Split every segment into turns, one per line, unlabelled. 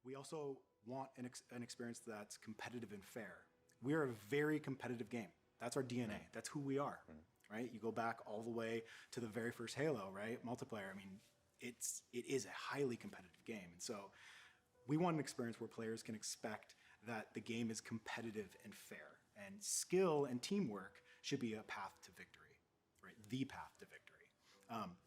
We also want an experience that's competitive and fair. We are a very competitive game. That's our DNA. That's who we are, right? You go back all the way to the very first Halo, right? Multiplayer. I mean, it is a highly competitive game. And so we want an experience where players can expect that the game is competitive and fair. And skill and teamwork should be a path to victory, right? The path to victory.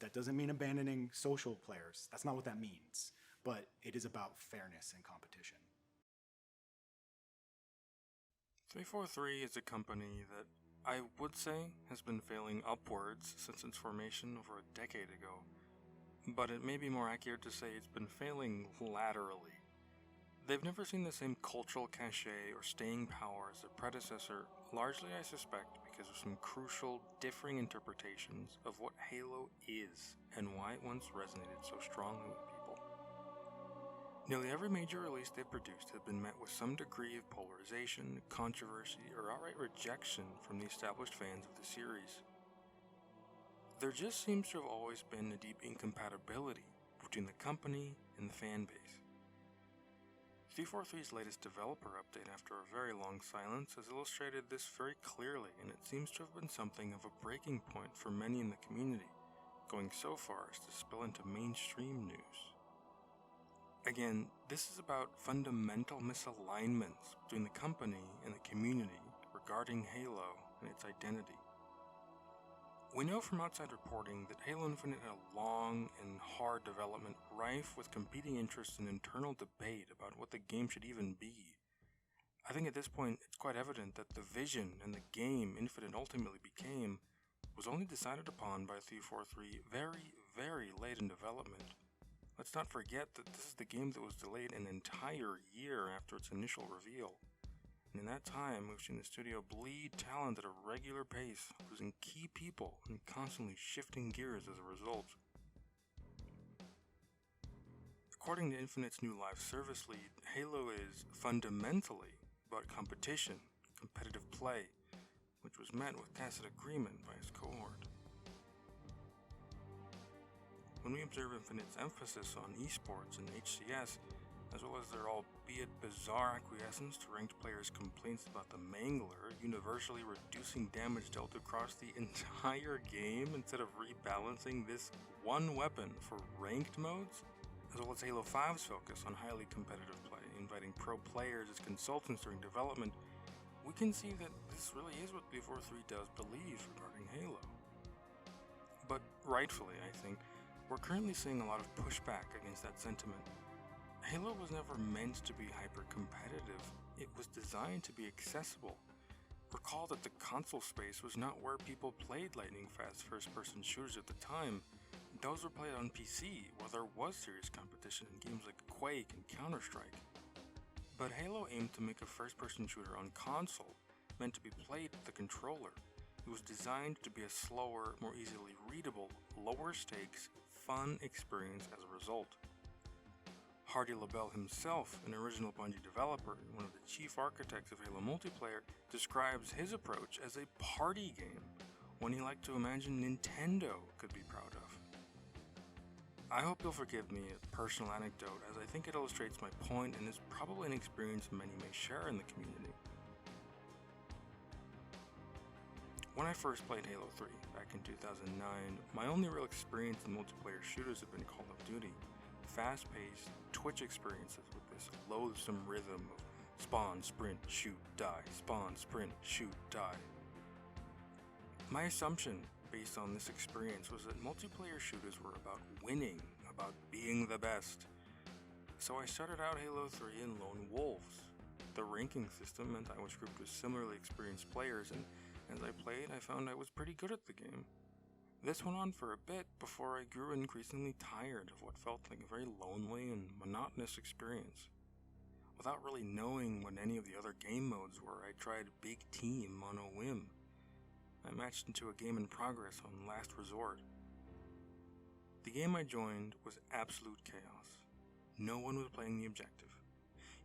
That doesn't mean abandoning social players. That's not what that means. But it is about fairness and competition.
343 is a company that I would say has been failing upwards since its formation over a decade ago, but it may be more accurate to say it's been failing laterally. They've never seen the same cultural cachet or staying power as their predecessor, largely I suspect because of some crucial differing interpretations of what Halo is and why it once resonated so strongly with people. Nearly every major release they've produced has been met with some degree of polarization, controversy, or outright rejection from the established fans of the series. There just seems to have always been a deep incompatibility between the company and the fan base. 343's latest developer update after a very long silence has illustrated this very clearly, and it seems to have been something of a breaking point for many in the community, going so far as to spill into mainstream news. Again, this is about fundamental misalignments between the company and the community regarding Halo and its identity. We know from outside reporting that Halo Infinite had a long and hard development rife with competing interests and internal debate about what the game should even be. I think at this point it's quite evident that the vision and the game Infinite ultimately became was only decided upon by 343 very, very late in development. Let's not forget that this is the game that was delayed an entire year after its initial reveal. And in that time, we've seen the studio bleed talent at a regular pace, losing key people and constantly shifting gears as a result. According to Infinite's new live service lead, Halo is fundamentally about competition, competitive play, which was met with tacit agreement by his cohort. When we observe Infinite's emphasis on esports and HCS, as well as their albeit bizarre acquiescence to ranked players' complaints about the Mangler universally reducing damage dealt across the entire game instead of rebalancing this one weapon for ranked modes, as well as Halo 5's focus on highly competitive play, inviting pro players as consultants during development, we can see that this really is what 343 does believe regarding Halo. But rightfully, I think, we're currently seeing a lot of pushback against that sentiment. Halo was never meant to be hyper-competitive, it was designed to be accessible. Recall that the console space was not where people played lightning-fast first-person shooters at the time. Those were played on PC, where there was serious competition in games like Quake and Counter-Strike. But Halo aimed to make a first-person shooter on console, meant to be played with the controller. It was designed to be a slower, more easily readable, lower-stakes, fun experience as a result. Hardy LaBelle himself, an original Bungie developer and one of the chief architects of Halo multiplayer, describes his approach as a party game, one he liked to imagine Nintendo could be proud of. I hope you'll forgive me a personal anecdote, as I think it illustrates my point and is probably an experience many may share in the community. When I first played Halo 3 back in 2009, my only real experience in multiplayer shooters had been Call of Duty. Fast-paced, Twitch experiences with this loathsome rhythm of spawn, sprint, shoot, die, spawn, sprint, shoot, die. My assumption, based on this experience, was that multiplayer shooters were about winning, about being the best. So I started out Halo 3 in Lone Wolves. The ranking system meant I was grouped with similarly experienced players, and as I played, I found I was pretty good at the game. This went on for a bit before I grew increasingly tired of what felt like a very lonely and monotonous experience. Without really knowing what any of the other game modes were, I tried Big Team on a whim. I matched into a game in progress on Last Resort. The game I joined was absolute chaos. No one was playing the objective.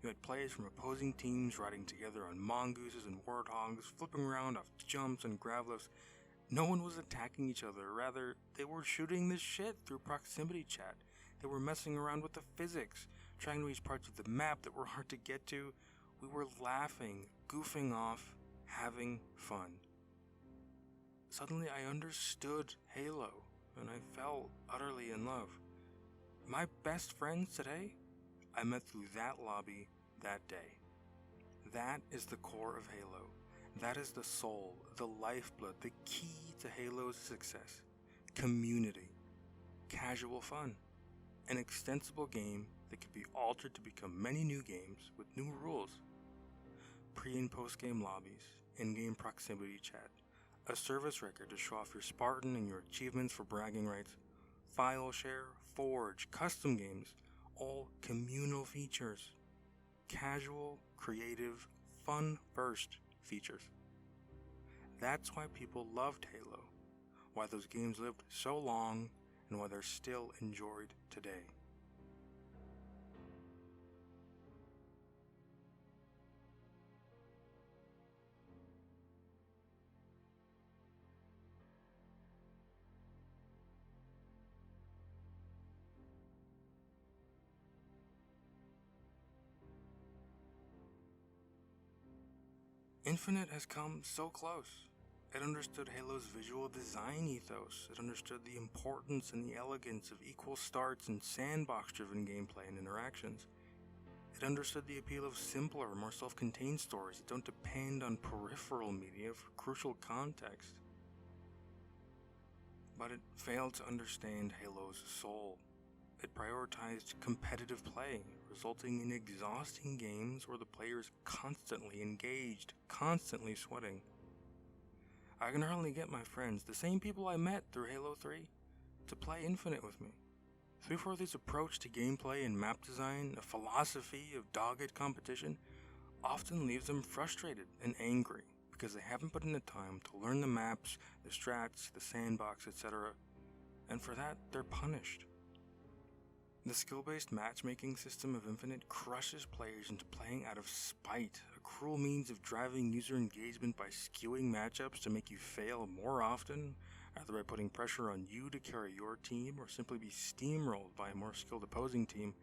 You had players from opposing teams riding together on mongooses and warthogs, flipping around off jumps and grav lifts. No one was attacking each other, rather, they were shooting the shit through proximity chat. They were messing around with the physics, trying to reach parts of the map that were hard to get to. We were laughing, goofing off, having fun. Suddenly I understood Halo, and I fell utterly in love. My best friends today, I met through that lobby that day. That is the core of Halo. That is the soul, the lifeblood, the key to Halo's success. Community. Casual fun. An extensible game that could be altered to become many new games with new rules. Pre- and post-game lobbies, in-game proximity chat, a service record to show off your Spartan and your achievements for bragging rights, file share, forge, custom games, all communal features. Casual, creative, fun-first features. That's why people loved Halo, why those games lived so long, and why they're still enjoyed today. Infinite has come so close. It understood Halo's visual design ethos. It understood the importance and the elegance of equal starts and sandbox-driven gameplay and interactions. It understood the appeal of simpler, more self-contained stories that don't depend on peripheral media for crucial context. But it failed to understand Halo's soul. It prioritized competitive play, resulting in exhausting games where the player is constantly engaged, constantly sweating. I can hardly get my friends, the same people I met through Halo 3, to play Infinite with me. 343's approach to gameplay and map design, a philosophy of dogged competition, often leaves them frustrated and angry because they haven't put in the time to learn the maps, the strats, the sandbox, etc., and for that, they're punished. The skill-based matchmaking system of Infinite crushes players into playing out of spite, a cruel means of driving user engagement by skewing matchups to make you fail more often, either by putting pressure on you to carry your team or simply be steamrolled by a more skilled opposing team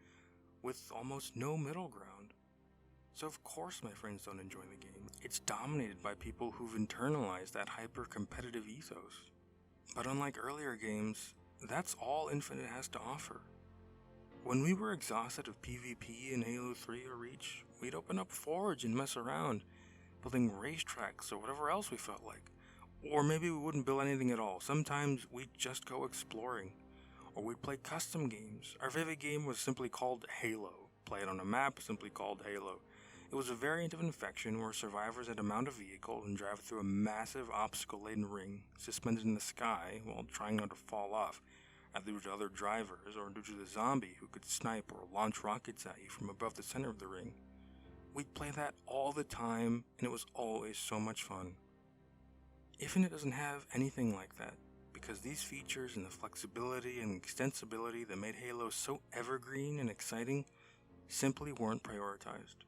with almost no middle ground. So of course my friends don't enjoy the game. It's dominated by people who've internalized that hyper-competitive ethos. But unlike earlier games, that's all Infinite has to offer. When we were exhausted of PvP in Halo 3 or Reach, we'd open up Forge and mess around, building racetracks or whatever else we felt like. Or maybe we wouldn't build anything at all. Sometimes we'd just go exploring. Or we'd play custom games. Our favorite game was simply called Halo. Play it on a map, simply called Halo. It was a variant of Infection where survivors had to mount a vehicle and drive through a massive obstacle-laden ring, suspended in the sky while trying not to fall off, either due to other drivers or due to the zombie who could snipe or launch rockets at you from above the center of the ring. We'd play that all the time, and it was always so much fun. Infinite doesn't have anything like that, because these features and the flexibility and extensibility that made Halo so evergreen and exciting simply weren't prioritized.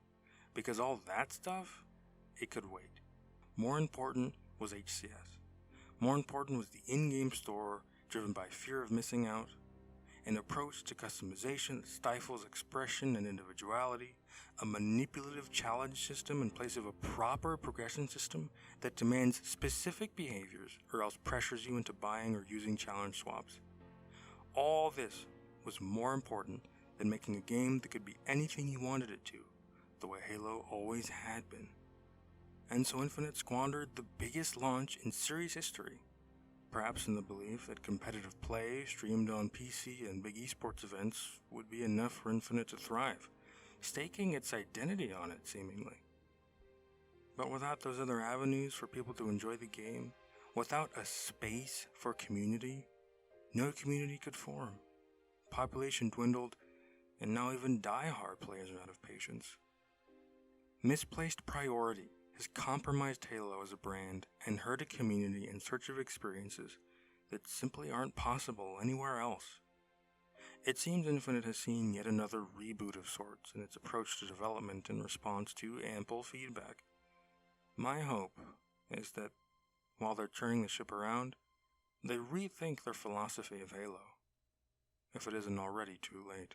Because all that stuff, it could wait. More important was HCS. More important was the in-game store, driven by fear of missing out, an approach to customization that stifles expression and individuality, a manipulative challenge system in place of a proper progression system that demands specific behaviors or else pressures you into buying or using challenge swaps. All this was more important than making a game that could be anything you wanted it to, the way Halo always had been. And so Infinite squandered the biggest launch in series history, perhaps in the belief that competitive play streamed on PC and big esports events would be enough for Infinite to thrive, staking its identity on it seemingly. But without those other avenues for people to enjoy the game, without a space for community, no community could form. Population dwindled, and now even die-hard players are out of patience. Misplaced priority has compromised Halo as a brand and hurt a community in search of experiences that simply aren't possible anywhere else. It seems Infinite has seen yet another reboot of sorts in its approach to development in response to ample feedback. My hope is that, while they're turning the ship around, they rethink their philosophy of Halo, if it isn't already too late.